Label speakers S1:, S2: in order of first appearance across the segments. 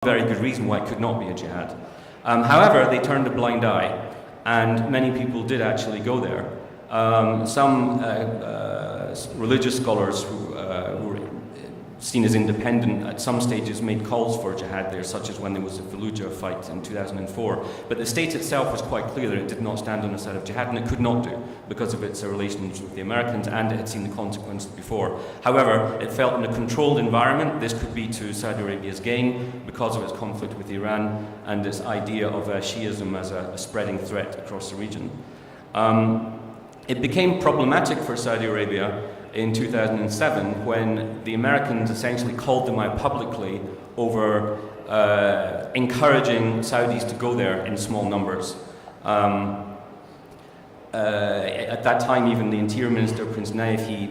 S1: very good reason why it could not be a jihad. However, they turned a blind eye, and many people did actually go there. Some religious scholars who were seen as independent at some stages made calls for jihad there, such as when there was a Fallujah fight in 2004. But the state itself was quite clear that it did not stand on the side of jihad, and it could not do because of its relations with the Americans, and it had seen the consequences before. However, it felt in a controlled environment this could be to Saudi Arabia's gain because of its conflict with Iran and its idea of Shiism as a spreading threat across the region. It became problematic for Saudi Arabia in 2007 when the Americans essentially called them out publicly over encouraging Saudis to go there in small numbers. At that time, even the Interior Minister, Prince Naif, he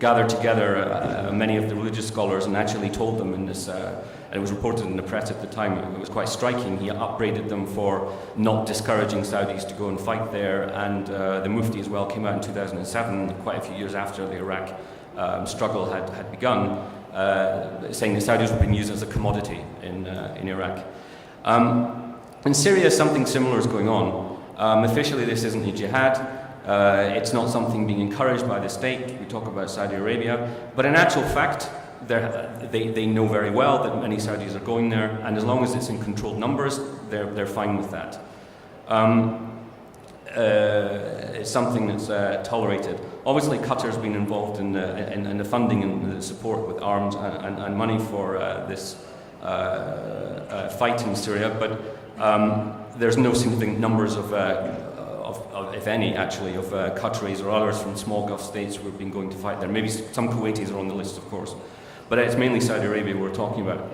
S1: gathered together many of the religious scholars and actually told them in this, and it was reported in the press at the time, it was quite striking, he upbraided them for not discouraging Saudis to go and fight there, and the Mufti as well came out in 2007, quite a few years after the Iraq struggle had begun, saying the Saudis were being used as a commodity in Iraq. In Syria, something similar is going on. Officially, this isn't a jihad. It's not something being encouraged by the state. We talk about Saudi Arabia, but in actual fact, they know very well that many Saudis are going there, and as long as it's in controlled numbers, they're fine with that. It's something that's tolerated. Obviously, Qatar's been involved in the funding and the support with arms and money for this fight in Syria, but there's no significant numbers of if any, actually, of Qataris or others from small Gulf states who have been going to fight there. Maybe some Kuwaitis are on the list, of course, but it's mainly Saudi Arabia we're talking about.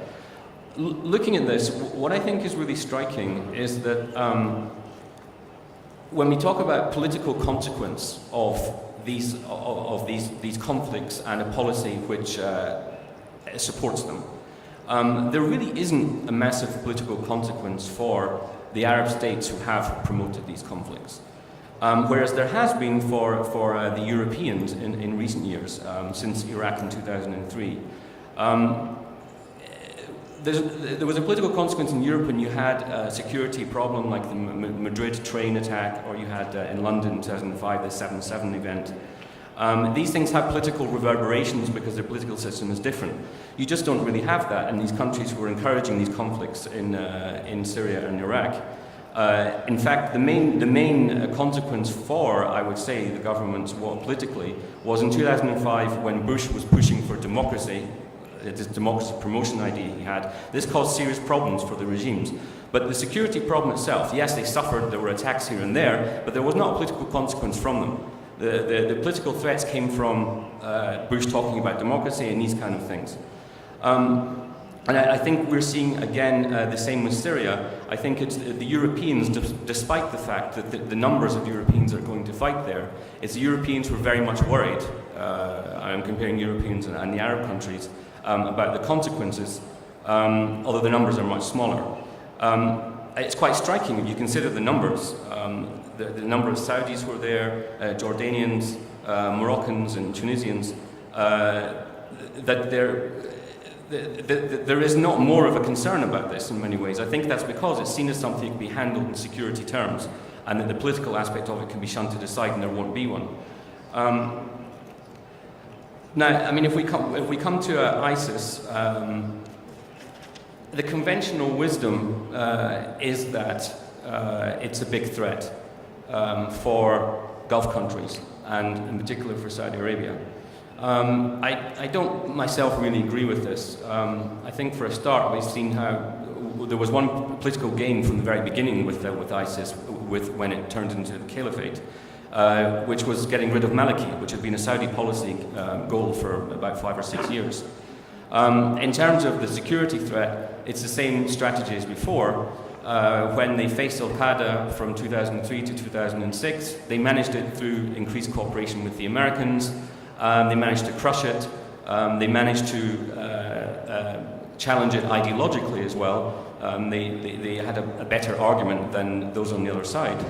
S1: Looking at this, what I think is really striking is that when we talk about political consequence of these conflicts and a policy which supports them, there really isn't a massive political consequence for the Arab states who have promoted these conflicts. Whereas there has been for the Europeans in recent years, since Iraq in 2003. There was a political consequence in Europe when you had a security problem like the Madrid train attack, or you had in London in 2005 the 7/7 event. These things have political reverberations because their political system is different. You just don't really have that in these countries who are encouraging these conflicts in Syria and Iraq. In fact, the main consequence for, I would say, the government's war politically was in 2005 when Bush was pushing for democracy, this democracy promotion idea he had. This caused serious problems for the regimes. But the security problem itself, yes, they suffered, there were attacks here and there, but there was not a political consequence from them. The political threats came from Bush talking about democracy and these kind of things. And I think we're seeing, again, the same with Syria. I think it's the Europeans, despite the fact that the numbers of Europeans are going to fight there, it's the Europeans who are very much worried, I'm comparing Europeans and the Arab countries, about the consequences, although the numbers are much smaller. It's quite striking if you consider the numbers. The number of Saudis who are there, Jordanians, Moroccans and Tunisians, that there is not more of a concern about this in many ways. I think that's because it's seen as something that can be handled in security terms, and that the political aspect of it can be shunted aside and there won't be one. Now, I mean, if we come to ISIS, the conventional wisdom is that it's a big threat for Gulf countries, and in particular for Saudi Arabia. I don't myself really agree with this. I think for a start we've seen how there was one political gain from the very beginning with ISIS, when it turned into the caliphate, which was getting rid of Maliki, which had been a Saudi policy goal for about 5 or 6 years. In terms of the security threat, it's the same strategy as before. When they faced Al-Qaeda from 2003 to 2006, they managed it through increased cooperation with the Americans. They managed to crush it. They managed to challenge it ideologically as well. They had a better argument than those on the other side.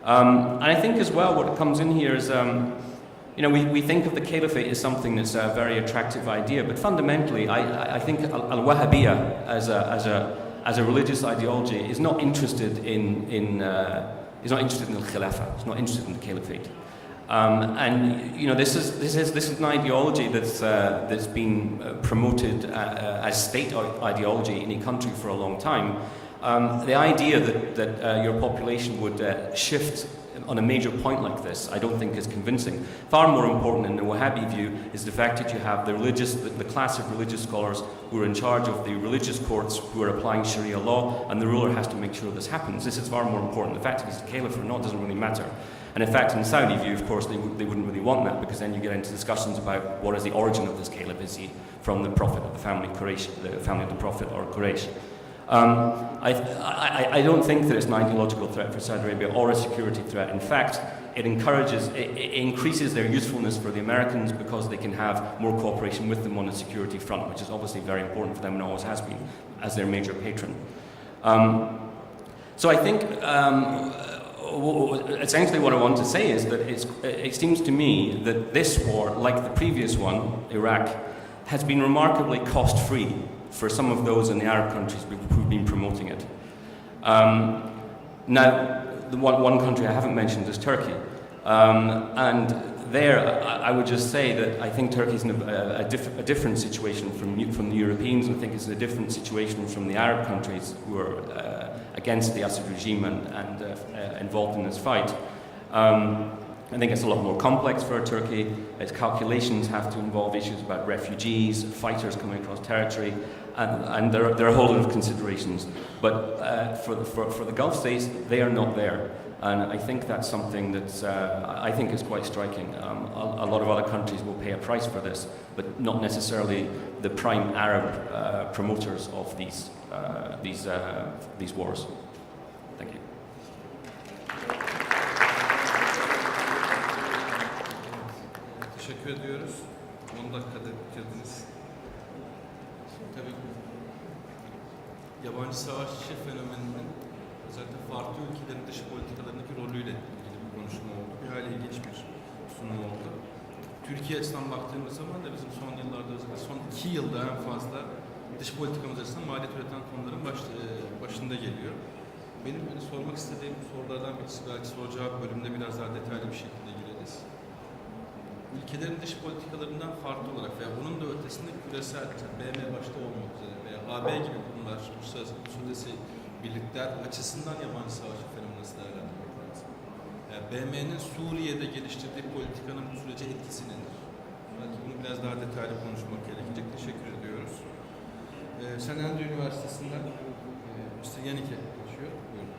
S1: And I think as well what comes in here is you know, we think of the caliphate as something that's a very attractive idea, but fundamentally, I think al-Wahhabiyya as a religious ideology is not interested in al-Khilafah. It's not interested in the caliphate. And you know, this is an ideology that's been promoted as state ideology in a country for a long time. The idea that your population would shift on a major point like this, I don't think is convincing. Far more important in the Wahhabi view is the fact that you have the class of religious scholars who are in charge of the religious courts who are applying Sharia law, and the ruler has to make sure this happens. This is far more important. The fact that he's a caliph or not doesn't really matter. And in fact, in the Saudi view, of course, they wouldn't really want that, because then you get into discussions about what is the origin of this caliph. Is he from the Prophet of the family Quraysh, the family of the Prophet, or Quraysh? I don't think that it's an ideological threat for Saudi Arabia or a security threat. In fact, it increases their usefulness for the Americans, because they can have more cooperation with them on the security front, which is obviously very important for them and always has been, as their major patron. So I think essentially what I want to say is that it seems to me that this war, like the previous one, Iraq, has been remarkably cost-free for some of those in the Arab countries who've been promoting it. Now, the one country I haven't mentioned is Turkey. And there, I would just say that I think Turkey's in a different situation from the Europeans, and I think it's a different situation from the Arab countries who are against the Assad regime and involved in this fight. I think it's a lot more complex for Turkey. Its calculations have to involve issues about refugees, fighters coming across territory, and there are a whole lot of considerations. But for the Gulf states, they are not there. And I think that's something that I think is quite striking. A lot of other countries will pay a price for this, but not necessarily the prime Arab promoters of these wars. Thank you.
S2: Teşekkür ediyoruz. 10 dakikada bitirdiniz. Tabii yabancı savaşçı fenomeninin özellikle farklı ülkelerin dış politikalarındaki rolüyle ilgili bir konuşma oldu. Bir hayli ilginç bir sunum oldu. Türkiye açısından baktığımız zaman da bizim son yıllarda, özellikle son 2 yılda en fazla dış politikamız açısından maliyet üreten konuların başında geliyor. Benim sormak istediğim sorulardan birisi, belki soru-cevap bölümünde biraz daha detaylı bir şekilde gireriz. Ülkelerin dış politikalarından farklı olarak veya bunun da ötesinde küresel, BM başta olmak üzere veya AB gibi kurumlar, uluslararası birlikler açısından yabancı savaşı fenomeni nasıl değerlendirmek lazım? Yani BM'nin Suriye'de geliştirdiği politikanın bu sürece etkisi nedir? Belki bunu biraz daha detaylı konuşmak gerekecek. Teşekkür ediyoruz. St. Andrews Üniversitesi'nden Mr. Yannick'e geçiyor. Buyurun.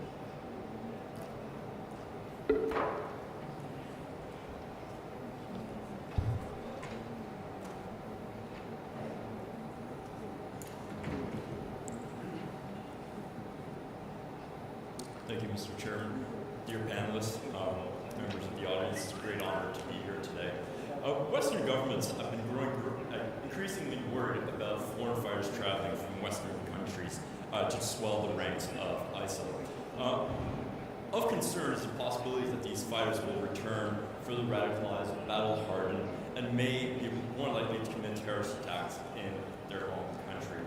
S3: Thank you, Mr. Chairman. Dear panelists, members of the audience, it's a great honor to be here today. Western governments have been increasingly worried about foreign fighters traveling from Western countries to swell the ranks of ISIL. Of concern is the possibility that these fighters will return further radicalized, battle-hardened, and may be more likely to commit terrorist attacks in their home country.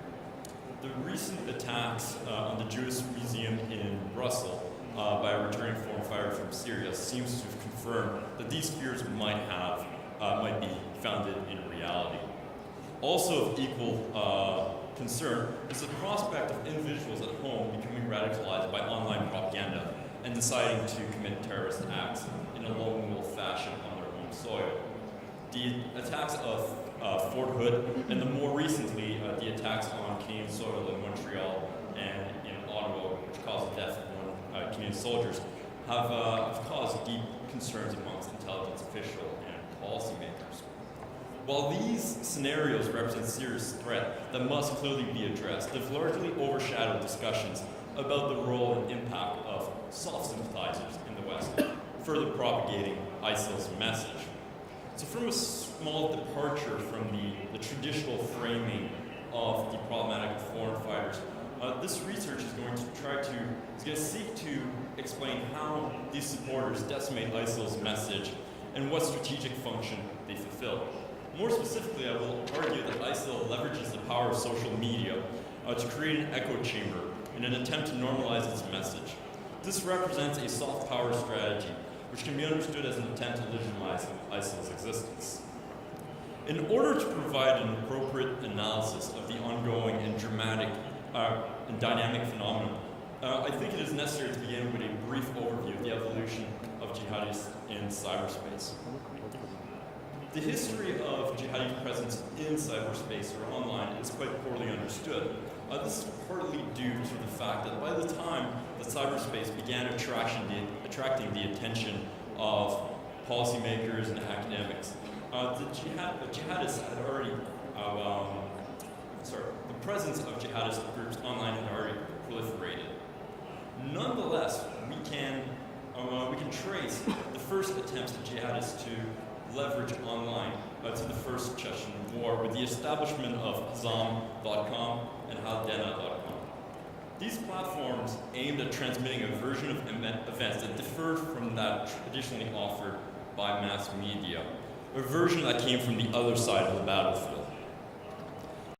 S3: The recent attacks on the Jewish Museum in Brussels by a returning foreign fighter from Syria seems to have confirmed that these fears might be founded in reality. Also of equal concern is the prospect of individuals at home becoming radicalized by online propaganda and deciding to commit terrorist acts in a lone wolf fashion on their home soil. The attacks of Fort Hood, and more recently the attacks on Canadian soil in Montreal and in Ottawa, which caused the death of Canadian soldiers, have caused deep concerns amongst intelligence officials and policymakers. While these scenarios represent a serious threat that must clearly be addressed, they've largely overshadowed discussions about the role and impact of soft sympathizers in the West, further propagating ISIL's message. So from a small departure from the traditional framing of the problematic of foreign fighters, this research is going to seek to explain how these supporters decimate ISIL's message and what strategic function they fulfill. More specifically, I will argue that ISIL leverages the power of social media to create an echo chamber in an attempt to normalize its message. This represents a soft power strategy, which can be understood as an attempt to legitimize ISIL's existence. In order to provide an appropriate analysis of the ongoing and dramatic and dynamic phenomenon, I think it is necessary to begin with a brief overview of the evolution of jihadis in cyberspace. The history of jihadi presence in cyberspace or online is quite poorly understood. This is partly due to the fact that by the time that cyberspace began attracting the attention of policymakers and academics, the jihadists had already, the presence of jihadist groups online had already proliferated. Nonetheless, we can trace the first attempts of jihadists to leverage online to the first Chechen war with the establishment of Zam.com and Haldena.com. These platforms aimed at transmitting a version of events that differed from that traditionally offered by mass media, a version that came from the other side of the battlefield.